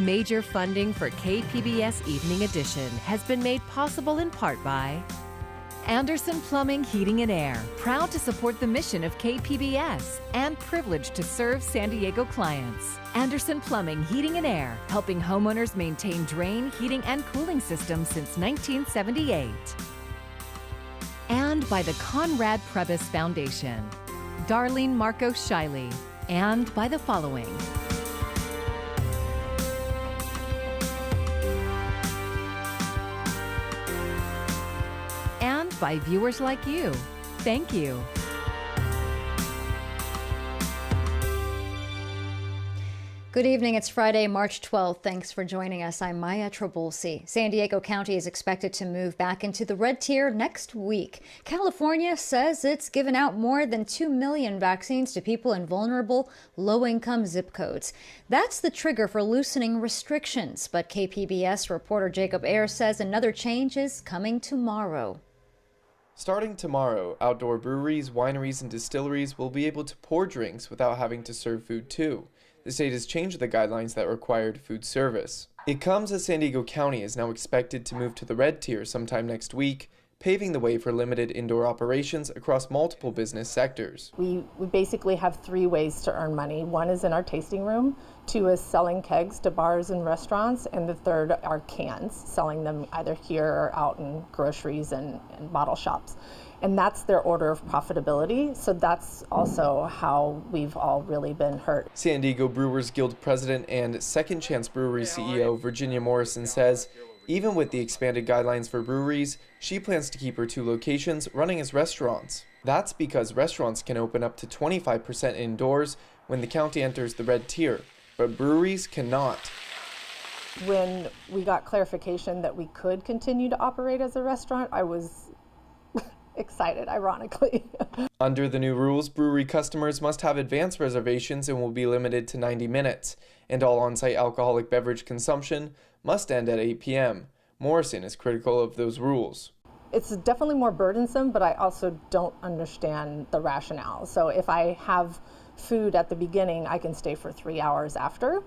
Major funding for KPBS Evening Edition has been made possible in part by Anderson Plumbing, Heating and Air, proud to support the mission of KPBS and privileged to serve San Diego clients. Anderson Plumbing, Heating and Air, helping homeowners maintain drain, heating, and cooling systems since 1978. And by the Conrad Prebys Foundation, Darlene Marco Shiley, and by the following. And by viewers like you. Thank you. Good evening. It's Friday, March 12th. Thanks for joining us. I'm Maya Trabulsi. San Diego County is expected to move back into the red tier next week. California says it's given out more than 2 million vaccines to people in vulnerable, low-income zip codes. That's the trigger for loosening restrictions. But KPBS reporter Jacob Ayer says another change is coming tomorrow. Starting tomorrow, outdoor breweries, wineries, and distilleries will be able to pour drinks without having to serve food too. The state has changed the guidelines that required food service. It comes as San Diego County is now expected to move to the red tier sometime next week, paving the way for limited indoor operations across multiple business sectors. We basically have 3 ways to earn money. 1 is in our tasting room, 2 is selling kegs to bars and restaurants, and the 3rd are cans, selling them either here or out in groceries and bottle shops. And that's their order of profitability, so that's also how we've all really been hurt. San Diego Brewers Guild President and Second Chance Brewery CEO Virginia Morrison says, even with the expanded guidelines for breweries, she plans to keep her 2 locations running as restaurants. That's because restaurants can open up to 25% indoors when the county enters the red tier, but breweries cannot. When we got clarification that we could continue to operate as a restaurant, I was excited, ironically. Under the new rules, brewery customers must have advance reservations and will be limited to 90 minutes, and all on-site alcoholic beverage consumption must end at 8 p.m. Morrison is critical of those rules. It's definitely more burdensome, but I also don't understand the rationale. So if I have food at the beginning, I can stay for 3 hours after,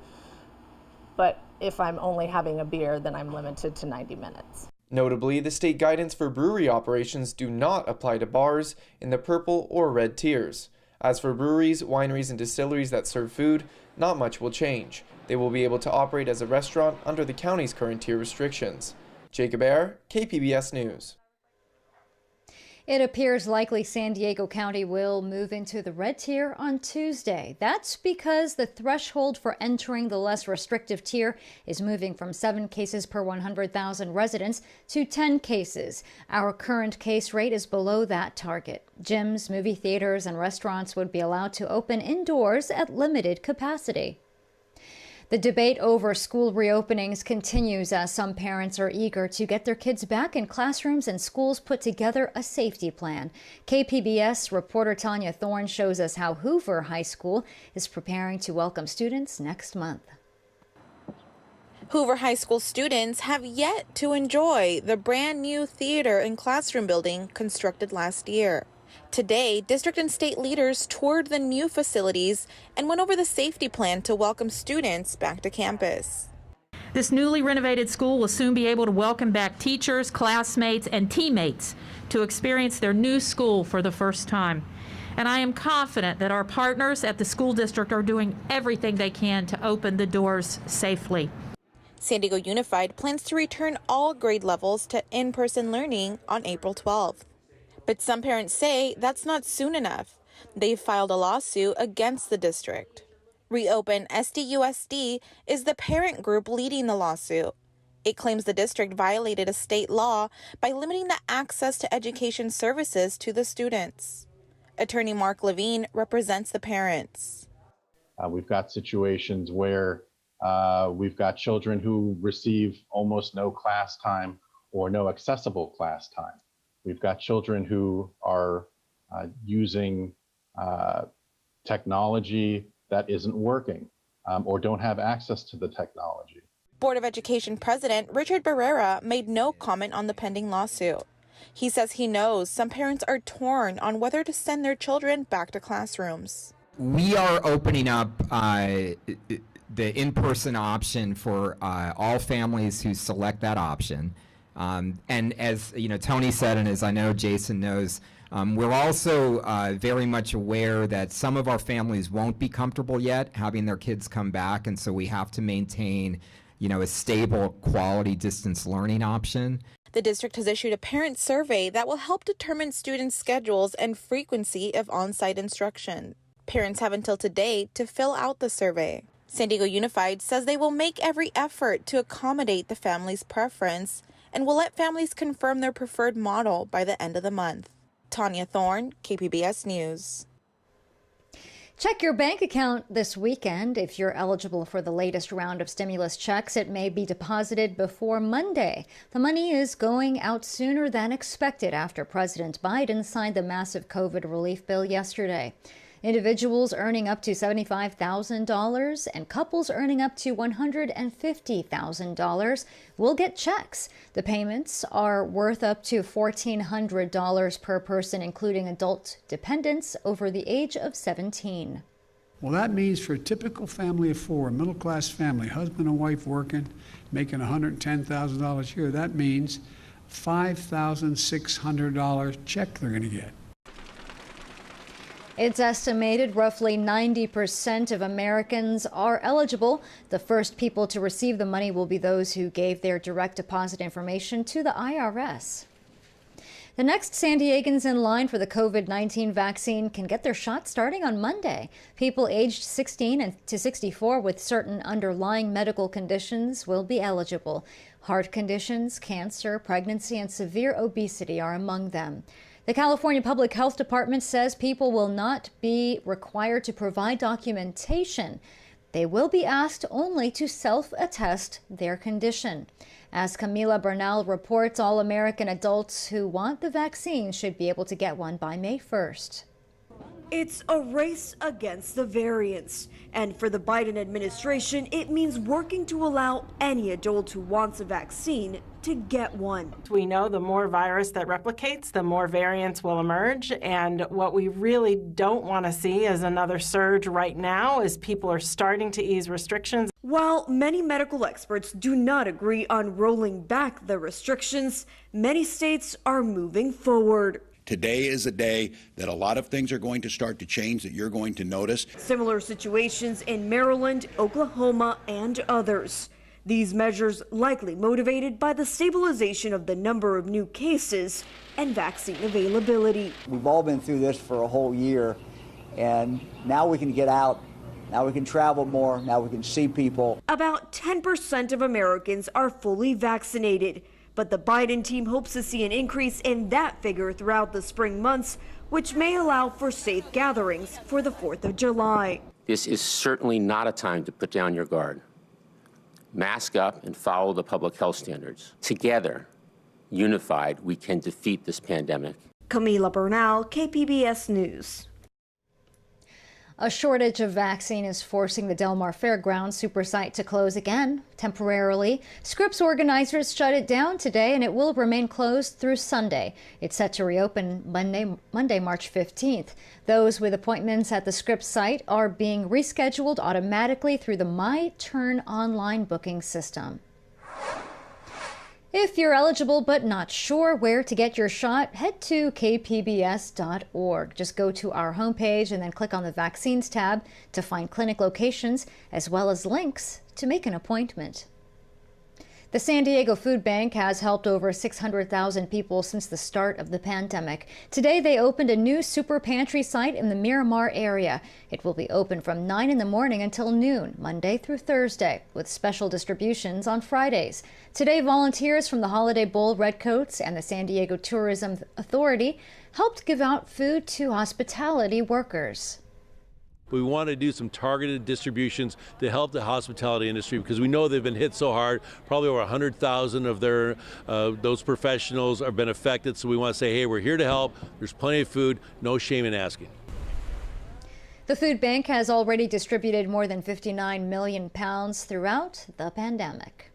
but if I'm only having a beer, then I'm limited to 90 minutes. Notably, the state guidance for brewery operations do not apply to bars in the purple or red tiers. As for breweries, wineries, and distilleries that serve food, not much will change. They will be able to operate as a restaurant under the county's current tier restrictions. Jacob Ayer, KPBS News. It appears likely San Diego County will move into the red tier on Tuesday. That's because the threshold for entering the less restrictive tier is moving from 7 cases per 100,000 residents to 10 cases. Our current case rate is below that target. Gyms, movie theaters, and restaurants would be allowed to open indoors at limited capacity. The debate over school reopenings continues as some parents are eager to get their kids back in classrooms and schools put together a safety plan. KPBS reporter Tanya Thorne shows us how Hoover High School is preparing to welcome students next month. Hoover High School students have yet to enjoy the brand new theater and classroom building constructed last year. Today, district and state leaders toured the new facilities and went over the safety plan to welcome students back to campus. This newly renovated school will soon be able to welcome back teachers, classmates, and teammates to experience their new school for the first time. And I am confident that our partners at the school district are doing everything they can to open the doors safely. San Diego Unified plans to return all grade levels to in-person learning on April 12th. But some parents say that's not soon enough. They've filed a lawsuit against the district. Reopen SDUSD is the parent group leading the lawsuit. It claims the district violated a state law by limiting the access to education services to the students. Attorney Mark Levine represents the parents. We've got situations where we've got children who receive almost no class time or no accessible class time. We've got children who are using technology that isn't working or don't have access to the technology. Board of Education President Richard Barrera made no comment on the pending lawsuit. He says he knows some parents are torn on whether to send their children back to classrooms. We are opening up the in-person option for all families who select that option. And as Tony said, and as I know Jason knows, we're also very much aware that some of our families won't be comfortable yet having their kids come back, and so we have to maintain, a stable, quality distance learning option. The district has issued a parent survey that will help determine students' schedules and frequency of on-site instruction. Parents have until today to fill out the survey. San Diego Unified says they will make every effort to accommodate the family's preference and will let families confirm their preferred model by the end of the month. Tanya Thorne, KPBS News. Check your bank account this weekend. If you're eligible for the latest round of stimulus checks, it may be deposited before Monday. The money is going out sooner than expected after President Biden signed the massive COVID relief bill yesterday. Individuals earning up to $75,000 and couples earning up to $150,000 will get checks. The payments are worth up to $1,400 per person, including adult dependents over the age of 17. Well, that means for a typical family of four, a middle-class family, husband and wife working, making $110,000 a year, that means $5,600 check they're going to get. It's estimated roughly 90% of Americans are eligible. The first people to receive the money will be those who gave their direct deposit information to the IRS. The next San Diegans in line for the COVID-19 vaccine can get their shot starting on Monday. People aged 16 to 64 with certain underlying medical conditions will be eligible. Heart conditions, cancer, pregnancy, and severe obesity are among them. The California Public Health Department says people will not be required to provide documentation. They will be asked only to self-attest their condition. As Camila Bernal reports, all American adults who want the vaccine should be able to get one by May 1st. It's a race against the variants. And for the Biden administration, it means working to allow any adult who wants a vaccine to get one. We know the more virus that replicates, the more variants will emerge. And what we really don't want to see is another surge right now as people are starting to ease restrictions. While many medical experts do not agree on rolling back the restrictions, many states are moving forward. Today is a day that a lot of things are going to start to change that you're going to notice. Similar situations in Maryland, Oklahoma, and others. These measures likely motivated by the stabilization of the number of new cases and vaccine availability. We've all been through this for a whole year, and now we can get out. Now we can travel more. Now we can see people. About 10% of Americans are fully vaccinated. But the Biden team hopes to see an increase in that figure throughout the spring months, which may allow for safe gatherings for the 4th of July. This is certainly not a time to put down your guard. Mask up and follow the public health standards. Together, unified, we can defeat this pandemic. Camila Bernal, KPBS News. A shortage of vaccine is forcing the Del Mar Fairgrounds super site to close again, temporarily. Scripps organizers shut it down today, and it will remain closed through Sunday. It's set to reopen Monday, March 15th. Those with appointments at the Scripps site are being rescheduled automatically through the My Turn online booking system. If you're eligible but not sure where to get your shot, head to kpbs.org. Just go to our homepage and then click on the Vaccines tab to find clinic locations as well as links to make an appointment. The San Diego Food Bank has helped over 600,000 people since the start of the pandemic. Today, they opened a new super pantry site in the Miramar area. It will be open from 9 in the morning until noon, Monday through Thursday, with special distributions on Fridays. Today, volunteers from the Holiday Bowl Redcoats and the San Diego Tourism Authority helped give out food to hospitality workers. We want to do some targeted distributions to help the hospitality industry because we know they've been hit so hard. Probably over 100,000 of their those professionals have been affected. So we want to say, hey, we're here to help. There's plenty of food. No shame in asking. The food bank has already distributed more than 59 million pounds throughout the pandemic.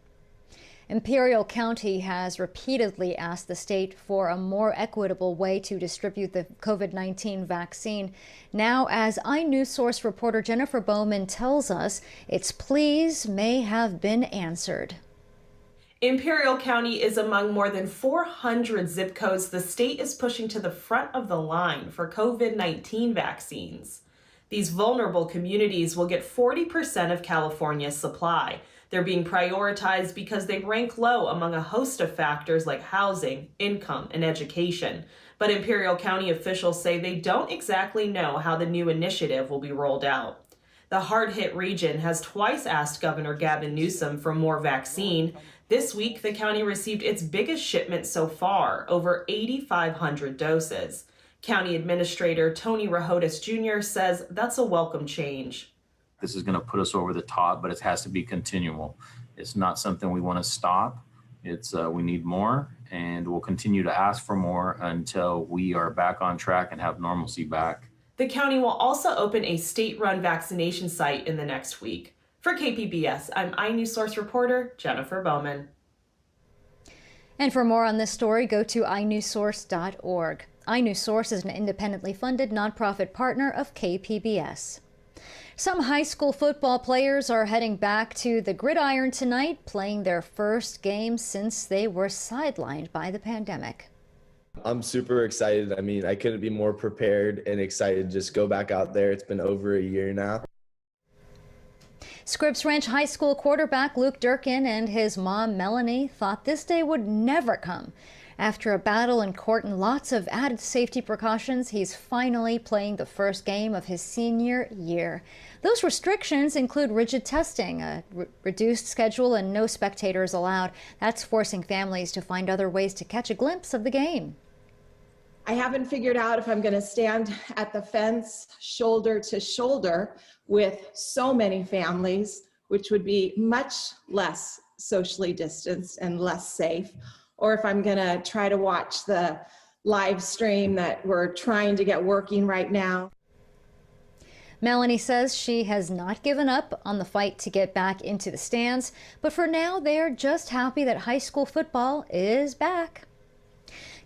Imperial County has repeatedly asked the state for a more equitable way to distribute the COVID-19 vaccine. Now, as iNewsSource reporter Jennifer Bowman tells us, its pleas may have been answered. Imperial County is among more than 400 zip codes the state is pushing to the front of the line for COVID-19 vaccines. These vulnerable communities will get 40% of California's supply. They're being prioritized because they rank low among a host of factors like housing, income, and education. But Imperial County officials say they don't exactly know how the new initiative will be rolled out. The hard-hit region has twice asked Governor Gavin Newsom for more vaccine. This week, the county received its biggest shipment so far, over 8,500 doses. County Administrator Tony Rahotis Jr. says that's a welcome change. This is going to put us over the top, but it has to be continual. It's not something we want to stop. We need more, and we'll continue to ask for more until we are back on track and have normalcy back. The county will also open a state-run vaccination site in the next week. For KPBS, I'm iNewsSource reporter Jennifer Bowman. And for more on this story, go to inewssource.org. iNewsSource is an independently funded nonprofit partner of KPBS. Some high school football players are heading back to the gridiron tonight, playing their first game since they were sidelined by the pandemic. I'm super excited. I mean, I couldn't be more prepared and excited to just go back out there. It's been over a year now. Scripps Ranch High School quarterback Luke Durkin and his mom Melanie thought this day would never come. After a battle in court and lots of added safety precautions, he's finally playing the first game of his senior year. Those restrictions include rigid testing, a reduced schedule, and no spectators allowed. That's forcing families to find other ways to catch a glimpse of the game. I haven't figured out if I'm going to stand at the fence shoulder to shoulder with so many families, which would be much less socially distanced and less safe, or if I'm going to try to watch the live stream that we're trying to get working right now. Melanie says she has not given up on the fight to get back into the stands, but for now they're just happy that high school football is back.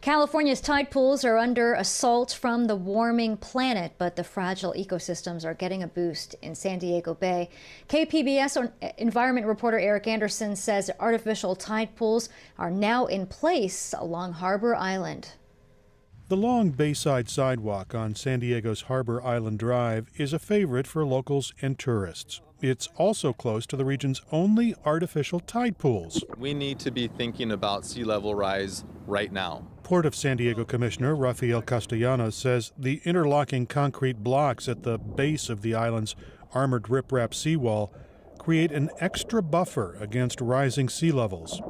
California's tide pools are under assault from the warming planet, but the fragile ecosystems are getting a boost in San Diego Bay. KPBS environment reporter Eric Anderson says artificial tide pools are now in place along Harbor Island. The long Bayside sidewalk on San Diego's Harbor Island Drive is a favorite for locals and tourists. It's also close to the region's only artificial tide pools. We need to be thinking about sea level rise right now. Port of San Diego Commissioner Rafael Castellanos says the interlocking concrete blocks at the base of the island's armored riprap seawall create an extra buffer against rising sea levels.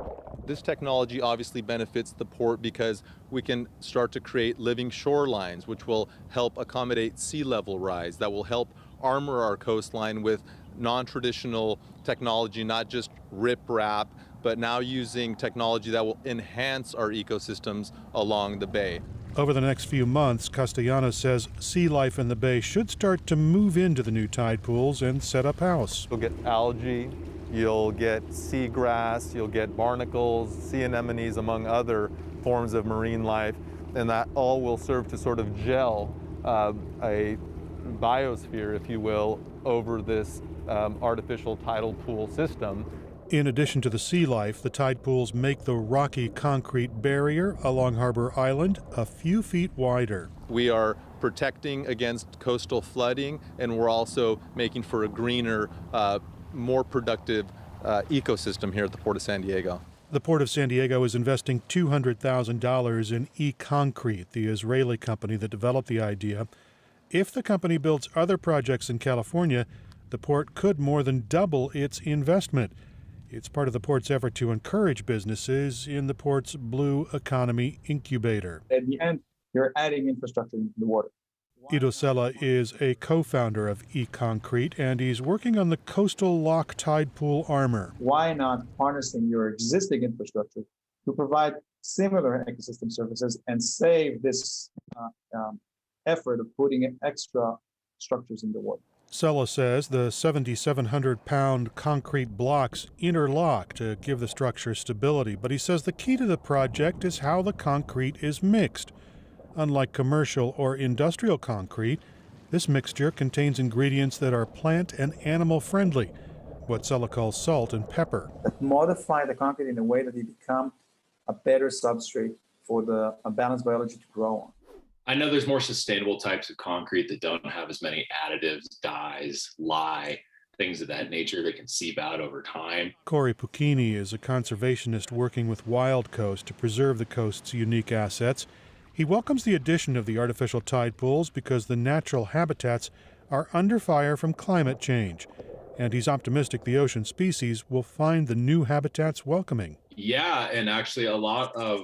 This technology obviously benefits the port because we can start to create living shorelines, which will help accommodate sea level rise, that will help armor our coastline with non-traditional technology, not just riprap, but now using technology that will enhance our ecosystems along the bay. Over the next few months, Castellanos says sea life in the bay should start to move into the new tide pools and set up house. You'll get algae, you'll get seagrass, you'll get barnacles, sea anemones, among other forms of marine life, and that all will serve to sort of gel a biosphere, if you will, over this artificial tidal pool system. In addition to the sea life, the tide pools make the rocky concrete barrier along Harbor Island a few feet wider. We are protecting against coastal flooding, and we're also making for a greener, more productive ecosystem here at the Port of San Diego. The Port of San Diego is investing $200,000 in E-Concrete, the Israeli company that developed the idea. If the company builds other projects in California, the port could more than double its investment. It's part of the port's effort to encourage businesses in the port's Blue Economy Incubator. At the end, you're adding infrastructure into the water. Ido Sella is a co-founder of E-Concrete, and he's working on the coastal lock tide pool armor. Why not harnessing your existing infrastructure to provide similar ecosystem services and save this effort of putting extra structures in the water? Sella says the 7,700-pound concrete blocks interlock to give the structure stability, but he says the key to the project is how the concrete is mixed. Unlike commercial or industrial concrete, this mixture contains ingredients that are plant and animal friendly, what Sella calls salt and pepper. Modify the concrete in a way that it become a better substrate for the balanced biology to grow on. I know there's more sustainable types of concrete that don't have as many additives, dyes, lye, things of that nature that can seep out over time. Corey Puccini is a conservationist working with Wild Coast to preserve the coast's unique assets. He welcomes the addition of the artificial tide pools because the natural habitats are under fire from climate change, and he's optimistic the ocean species will find the new habitats welcoming. Yeah, and actually a lot of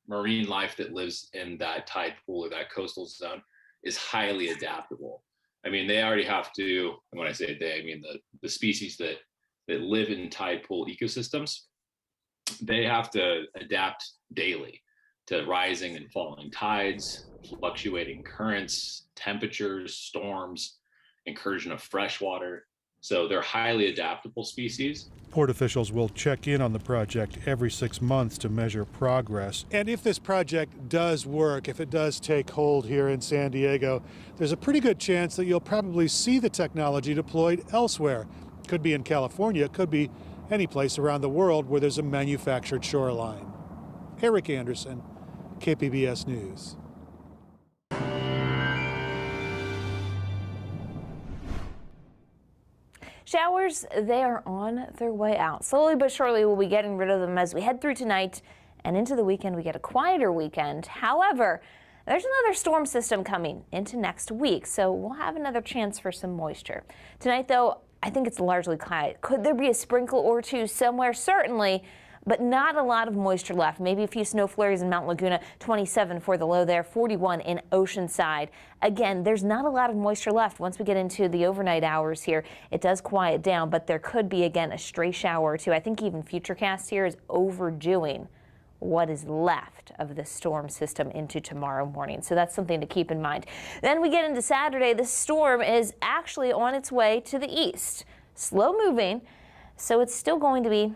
marine life that lives in that tide pool or that coastal zone is highly adaptable. I mean, they already have to, and when I say they, I mean the species that live in tide pool ecosystems, they have to adapt daily to rising and falling tides, fluctuating currents, temperatures, storms, incursion of fresh water. So they're highly adaptable species. Port officials will check in on the project every 6 months to measure progress. And if this project does work, if it does take hold here in San Diego, there's a pretty good chance that you'll probably see the technology deployed elsewhere. Could be in California, could be any place around the world where there's a manufactured shoreline. Eric Anderson, KPBS News. Showers, they are on their way out. Slowly but surely, we'll be getting rid of them as we head through tonight and into the weekend. We get a quieter weekend. However, there's another storm system coming into next week, so we'll have another chance for some moisture. Tonight, though, I think it's largely quiet. Could there be a sprinkle or two somewhere? Certainly, but not a lot of moisture left. Maybe a few snow flurries in Mount Laguna, 27 for the low there, 41 in Oceanside. Again, there's not a lot of moisture left. Once we get into the overnight hours here, it does quiet down, but there could be, again, a stray shower or two. I think even Futurecast here is overdoing what is left of the storm system into tomorrow morning. So that's something to keep in mind. Then we get into Saturday. This storm is actually on its way to the east. Slow moving, so it's still going to be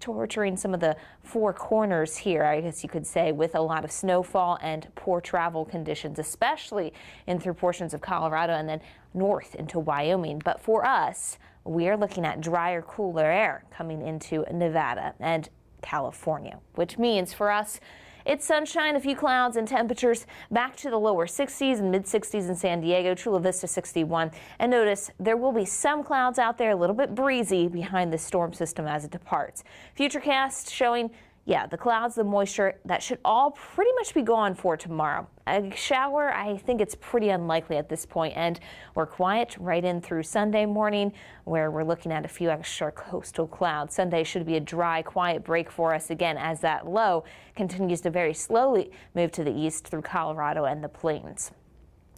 torturing some of the four corners here, I guess you could say, with a lot of snowfall and poor travel conditions, especially in through portions of Colorado and then north into Wyoming. But for us, we are looking at drier, cooler air coming into Nevada and California, which means for us, it's sunshine, a few clouds, and temperatures back to the lower 60s and mid-60s in San Diego, Chula Vista 61. And notice there will be some clouds out there, a little bit breezy behind the storm system as it departs. Futurecast showing, yeah, the clouds, the moisture, that should all pretty much be gone for tomorrow. A shower, I think it's pretty unlikely at this point, and we're quiet right in through Sunday morning, where we're looking at a few extra coastal clouds. Sunday should be a dry, quiet break for us again, as that low continues to very slowly move to the east through Colorado and the plains.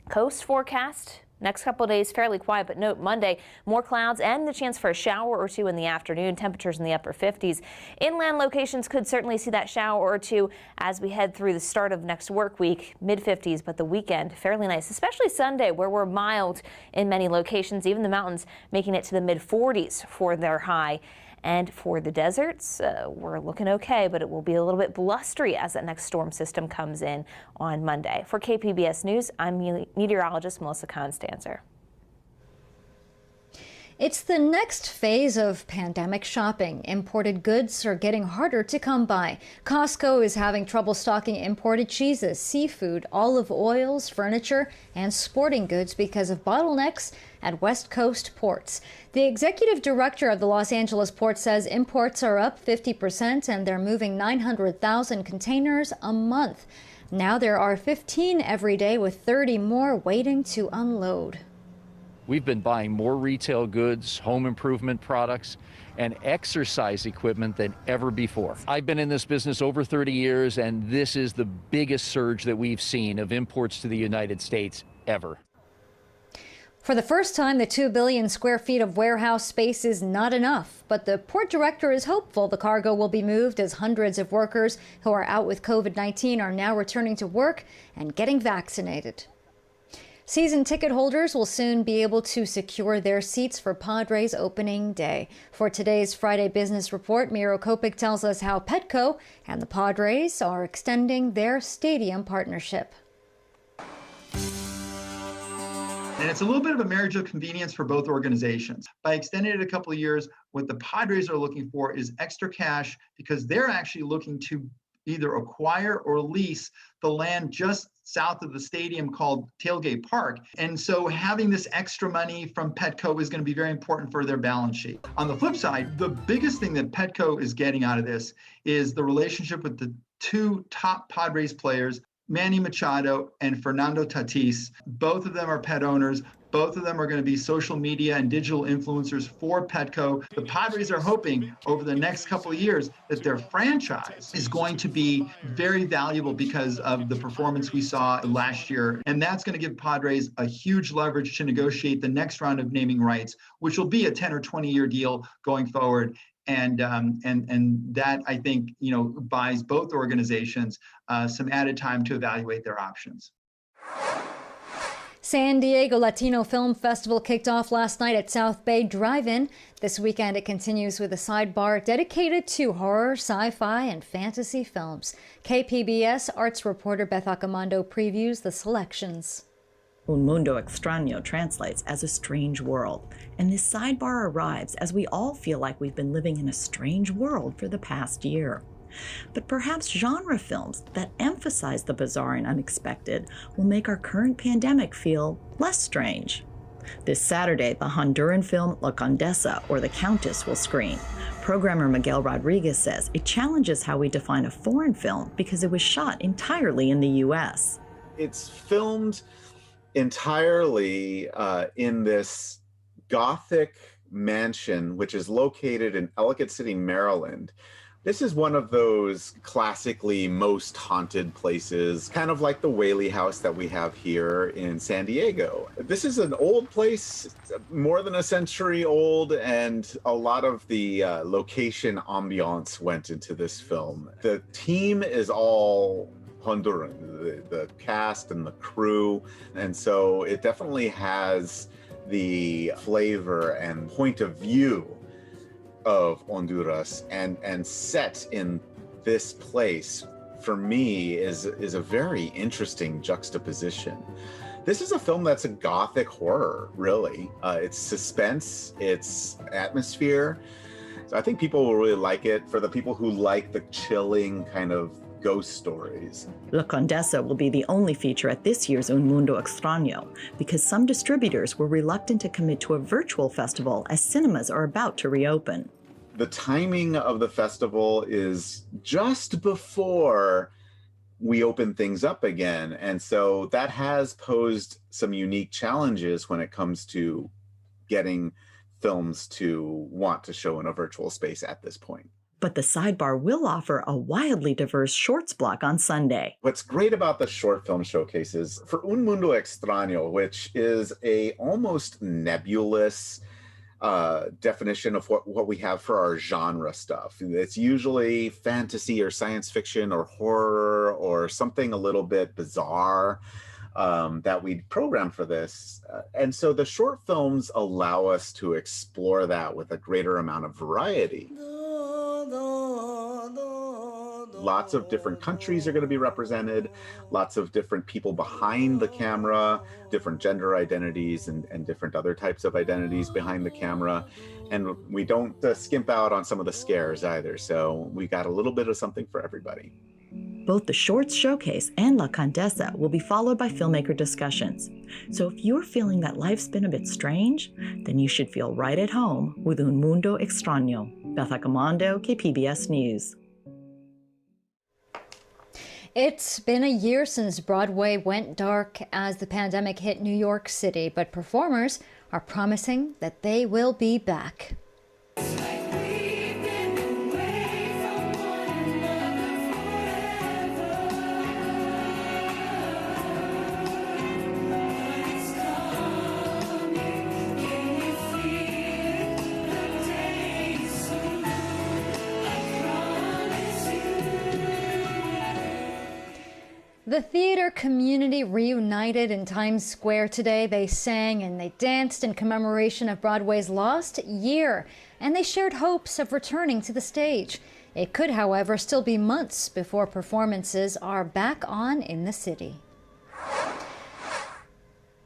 Coast forecast. Next couple of days, fairly quiet, but note Monday, more clouds and the chance for a shower or two in the afternoon. Temperatures in the upper 50s. Inland locations could certainly see that shower or two as we head through the start of next work week, mid-50s, but the weekend fairly nice, especially Sunday, where we're mild in many locations, even the mountains making it to the mid-40s for their high. And for the deserts, we're looking okay, but it will be a little bit blustery as that next storm system comes in on Monday. For KPBS News, I'm meteorologist Melissa Constanzer. It's the next phase of pandemic shopping. Imported goods are getting harder to come by. Costco is having trouble stocking imported cheeses, seafood, olive oils, furniture, and sporting goods because of bottlenecks at West Coast ports. The executive director of the Los Angeles port says imports are up 50% and they're moving 900,000 containers a month. Now there are 15 every day with 30 more waiting to unload. We've been buying more retail goods, home improvement products, and exercise equipment than ever before. I've been in this business over 30 years, and this is the biggest surge that we've seen of imports to the United States ever. For the first time, the 2 billion square feet of warehouse space is not enough, but the port director is hopeful the cargo will be moved as hundreds of workers who are out with COVID-19 are now returning to work and getting vaccinated. Season ticket holders will soon be able to secure their seats for Padres opening day. For today's Friday Business Report, Miro Kopik tells us how Petco and the Padres are extending their stadium partnership. And it's a little bit of a marriage of convenience for both organizations. By extending it a couple of years, what the Padres are looking for is extra cash because they're actually looking to either acquire or lease the land just south of the stadium called Tailgate Park. And so having this extra money from Petco is going to be very important for their balance sheet. On the flip side, the biggest thing that Petco is getting out of this is the relationship with the two top Padres players, Manny Machado and Fernando Tatis. Both of them are pet owners. Both of them are going to be social media and digital influencers for Petco. The Padres are hoping over the next couple of years that their franchise is going to be very valuable because of the performance we saw last year. And that's going to give Padres a huge leverage to negotiate the next round of naming rights, which will be a 10 or 20-year deal going forward. And that, I think, buys both organizations some added time to evaluate their options. San Diego Latino Film Festival kicked off last night at South Bay Drive-In. This weekend it continues with a sidebar dedicated to horror, sci-fi, and fantasy films. KPBS arts reporter Beth Accomando previews the selections. Un Mundo Extraño translates as a strange world, and this sidebar arrives as we all feel like we've been living in a strange world for the past year. But perhaps genre films that emphasize the bizarre and unexpected will make our current pandemic feel less strange. This Saturday, the Honduran film La Condesa, or The Countess, will screen. Programmer Miguel Rodriguez says it challenges how we define a foreign film because it was shot entirely in the U.S. It's filmed entirely in this Gothic mansion, which is located in Ellicott City, Maryland. This is one of those classically most haunted places, kind of like the Whaley House that we have here in San Diego. This is an old place, more than a century old, and a lot of the location ambiance went into this film. The team is all Honduran, the cast and the crew, and so it definitely has the flavor and point of view of Honduras, and set in this place for me is a very interesting juxtaposition. This is a film that's a Gothic horror, really. It's suspense, it's atmosphere. So I think people will really like it. For the people who like the chilling kind of ghost stories. La Condesa will be the only feature at this year's Un Mundo Extraño because some distributors were reluctant to commit to a virtual festival as cinemas are about to reopen. The timing of the festival is just before we open things up again, and so that has posed some unique challenges when it comes to getting films to want to show in a virtual space at this point. But the sidebar will offer a wildly diverse shorts block on Sunday. What's great about the short film showcases, for Un Mundo Extraño, which is a almost nebulous definition of what we have for our genre stuff. It's usually fantasy or science fiction or horror or something a little bit bizarre that we program for this. And so the short films allow us to explore that with a greater amount of variety. Lots of different countries are going to be represented, lots of different people behind the camera, different gender identities and different other types of identities behind the camera. And we don't skimp out on some of the scares either. So we got a little bit of something for everybody. Both the Shorts Showcase and La Condesa will be followed by filmmaker discussions. So if you're feeling that life's been a bit strange, then you should feel right at home with Un Mundo Extraño. Beth Accomando, KPBS News. It's been a year since Broadway went dark as the pandemic hit New York City, but performers are promising that they will be back. The theater community reunited in Times Square today. They sang and they danced in commemoration of Broadway's lost year, and they shared hopes of returning to the stage. It could, however, still be months before performances are back on in the city.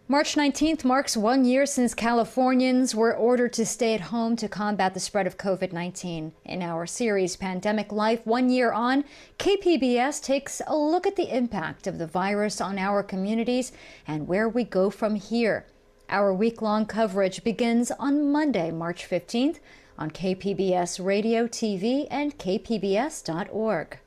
March 19th marks 1 year since Californians were ordered to stay at home to combat the spread of COVID-19. In our series, Pandemic Life, 1 year on, KPBS takes a look at the impact of the virus on our communities and where we go from here. Our week-long coverage begins on Monday, March 15th on KPBS Radio, TV, and kpbs.org.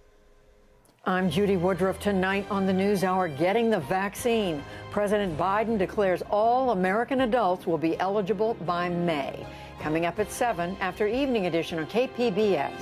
I'm Judy Woodruff. Tonight on the NewsHour, getting the vaccine. President Biden declares all American adults will be eligible by May. Coming up at 7 after Evening Edition on KPBS.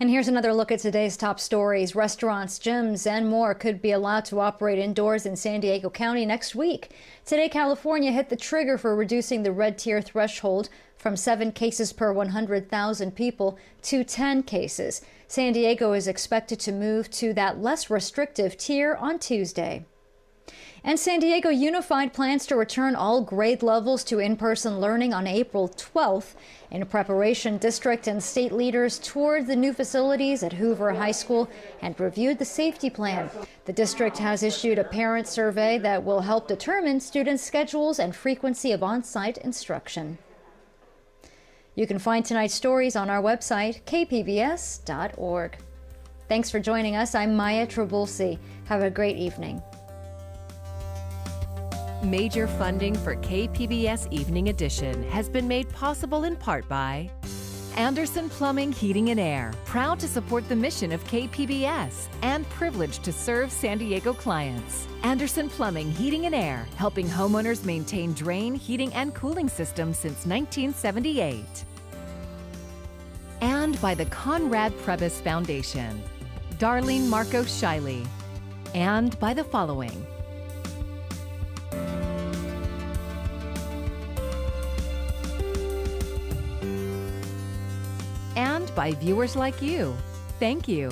And here's another look at today's top stories. Restaurants, gyms, and more could be allowed to operate indoors in San Diego County next week. Today, California hit the trigger for reducing the red tier threshold from 7 cases per 100,000 people to 10 cases. San Diego is expected to move to that less restrictive tier on Tuesday. And San Diego Unified plans to return all grade levels to in-person learning on April 12th. In preparation, district and state leaders toured the new facilities at Hoover High School and reviewed the safety plan. The district has issued a parent survey that will help determine students' schedules and frequency of on-site instruction. You can find tonight's stories on our website, kpbs.org. Thanks for joining us. I'm Maya Trabulsi. Have a great evening. Major funding for KPBS Evening Edition has been made possible in part by Anderson Plumbing, Heating and Air, proud to support the mission of KPBS and privileged to serve San Diego clients. Anderson Plumbing, Heating and Air, helping homeowners maintain drain, heating, and cooling systems since 1978. And by the Conrad Prebys Foundation, Darlene Marco Shiley, and by the following. And by viewers like you. Thank you.